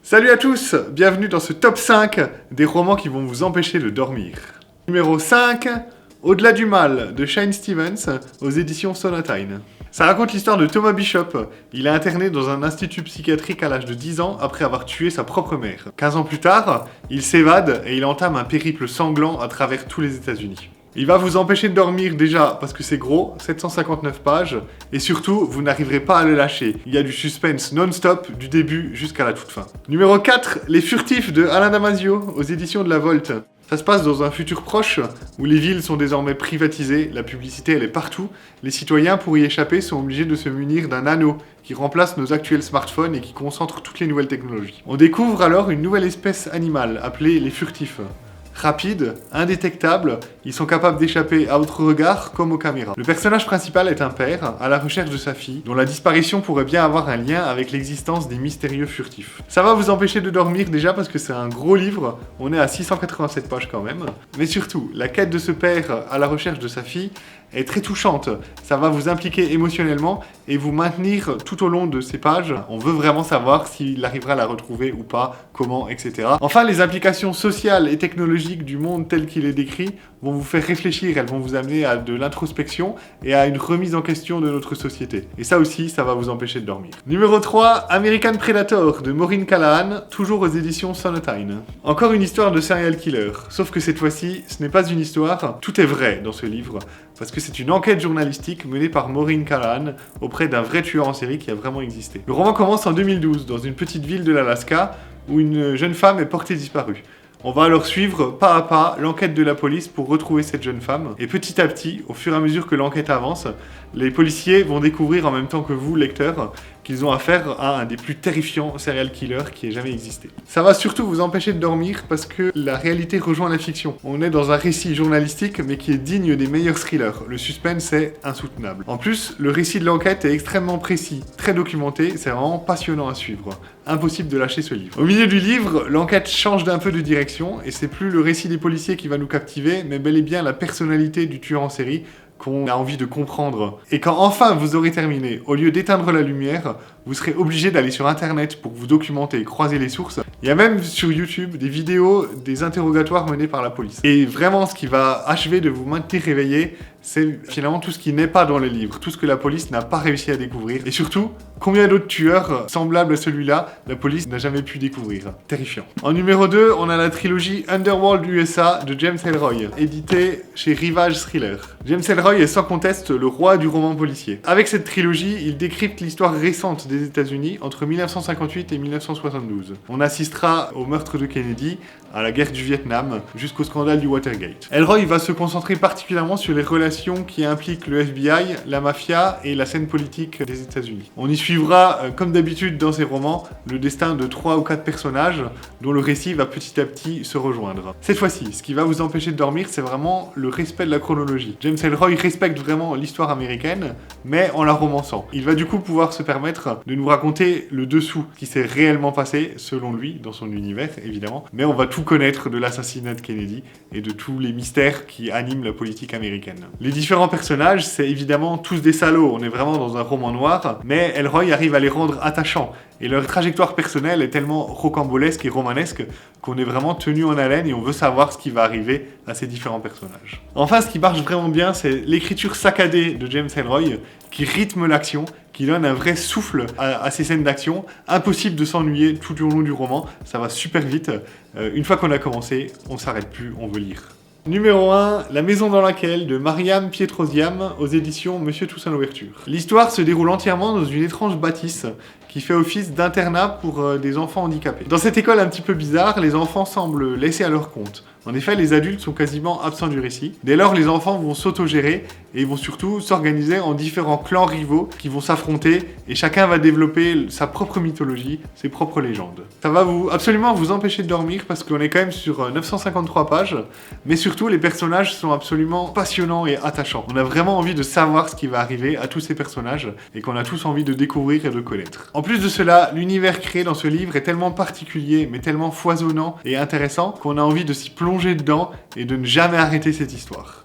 Salut à tous, bienvenue dans ce top 5 des romans qui vont vous empêcher de dormir. Numéro 5, Au-delà du mal, de Shane Stevens, aux éditions Sonatine. Ça raconte l'histoire de Thomas Bishop. Il est interné dans un institut psychiatrique à l'âge de 10 ans après avoir tué sa propre mère. 15 ans plus tard, il s'évade et il entame un périple sanglant à travers tous les États-Unis. Il va vous empêcher de dormir déjà parce que c'est gros, 759 pages, et surtout, vous n'arriverez pas à le lâcher. Il y a du suspense non-stop du début jusqu'à la toute fin. Numéro 4, Les Furtifs de Alain Damasio, aux éditions de La Volte. Ça se passe dans un futur proche, où les villes sont désormais privatisées, la publicité elle est partout, les citoyens pour y échapper sont obligés de se munir d'un anneau qui remplace nos actuels smartphones et qui concentre toutes les nouvelles technologies. On découvre alors une nouvelle espèce animale, appelée les furtifs. Rapides, indétectables, ils sont capables d'échapper à votre regard comme aux caméras. Le personnage principal est un père à la recherche de sa fille, dont la disparition pourrait bien avoir un lien avec l'existence des mystérieux furtifs. Ça va vous empêcher de dormir déjà parce que c'est un gros livre, on est à 687 pages quand même, mais surtout, la quête de ce père à la recherche de sa fille est très touchante. Ça va vous impliquer émotionnellement et vous maintenir tout au long de ces pages. On veut vraiment savoir s'il arrivera à la retrouver ou pas, comment, etc. Enfin, les implications sociales et technologiques du monde tel qu'il est décrit vont vous faire réfléchir, elles vont vous amener à de l'introspection et à une remise en question de notre société. Et ça aussi, ça va vous empêcher de dormir. Numéro 3, American Predator de Maureen Callahan, toujours aux éditions Sonatine. Encore une histoire de serial killer, sauf que cette fois-ci, ce n'est pas une histoire, tout est vrai dans ce livre, parce que c'est une enquête journalistique menée par Maureen Callahan auprès d'un vrai tueur en série qui a vraiment existé. Le roman commence en 2012, dans une petite ville de l'Alaska, où une jeune femme est portée disparue. On va alors suivre pas à pas l'enquête de la police pour retrouver cette jeune femme. Et petit à petit, au fur et à mesure que l'enquête avance, les policiers vont découvrir en même temps que vous, lecteurs, qu'ils ont affaire à un des plus terrifiants serial killers qui ait jamais existé. Ça va surtout vous empêcher de dormir parce que la réalité rejoint la fiction. On est dans un récit journalistique mais qui est digne des meilleurs thrillers. Le suspense est insoutenable. En plus, le récit de l'enquête est extrêmement précis, très documenté, c'est vraiment passionnant à suivre. Impossible de lâcher ce livre. Au milieu du livre, l'enquête change d'un peu de direction et c'est plus le récit des policiers qui va nous captiver, mais bel et bien la personnalité du tueur en série qu'on a envie de comprendre. Et quand enfin vous aurez terminé, au lieu d'éteindre la lumière, vous serez obligé d'aller sur internet pour vous documenter et croiser les sources. Il y a même sur YouTube des vidéos, des interrogatoires menés par la police. Et vraiment, ce qui va achever de vous maintenir réveillé, c'est finalement tout ce qui n'est pas dans les livres, tout ce que la police n'a pas réussi à découvrir. Et surtout, combien d'autres tueurs semblables à celui-là, la police n'a jamais pu découvrir. Terrifiant. En numéro 2, on a la trilogie Underworld USA de James Ellroy, édité chez Rivage Thriller. James Ellroy est sans conteste le roi du roman policier. Avec cette trilogie, il décrypte l'histoire récente des États-Unis entre 1958 et 1972. On assistera au meurtre de Kennedy, à la guerre du Vietnam, jusqu'au scandale du Watergate. Ellroy va se concentrer particulièrement sur les relations qui impliquent le FBI, la mafia et la scène politique des États-Unis. On y suivra, comme d'habitude dans ses romans, le destin de 3 ou 4 personnages dont le récit va petit à petit se rejoindre. Cette fois-ci, ce qui va vous empêcher de dormir, c'est vraiment le respect de la chronologie. James Ellroy respecte vraiment l'histoire américaine, mais en la romançant. Il va du coup pouvoir se permettre de nous raconter le dessous qui s'est réellement passé, selon lui, dans son univers, évidemment, mais on va tout connaître de l'assassinat de Kennedy et de tous les mystères qui animent la politique américaine. Les différents personnages, c'est évidemment tous des salauds, on est vraiment dans un roman noir, mais Ellroy arrive à les rendre attachants, et leur trajectoire personnelle est tellement rocambolesque et romanesque qu'on est vraiment tenu en haleine et on veut savoir ce qui va arriver à ces différents personnages. Enfin, ce qui marche vraiment bien, c'est l'écriture saccadée de James Ellroy, qui rythme l'action, qui donne un vrai souffle à ces scènes d'action. Impossible de s'ennuyer tout au long du roman, ça va super vite. Une fois qu'on a commencé, on s'arrête plus, on veut lire. Numéro 1, La maison dans laquelle, de Mariam Pietrosiam, aux éditions Monsieur Toussaint Louverture. L'histoire se déroule entièrement dans une étrange bâtisse qui fait office d'internat pour des enfants handicapés. Dans cette école un petit peu bizarre, les enfants semblent laissés à leur compte. En effet, les adultes sont quasiment absents du récit. Dès lors, les enfants vont s'autogérer et vont surtout s'organiser en différents clans rivaux qui vont s'affronter et chacun va développer sa propre mythologie, ses propres légendes. Ça va absolument vous empêcher de dormir parce qu'on est quand même sur 953 pages, mais surtout les personnages sont absolument passionnants et attachants. On a vraiment envie de savoir ce qui va arriver à tous ces personnages et qu'on a tous envie de découvrir et de connaître. En plus de cela, l'univers créé dans ce livre est tellement particulier, mais tellement foisonnant et intéressant qu'on a envie de s'y plonger dedans et de ne jamais arrêter cette histoire.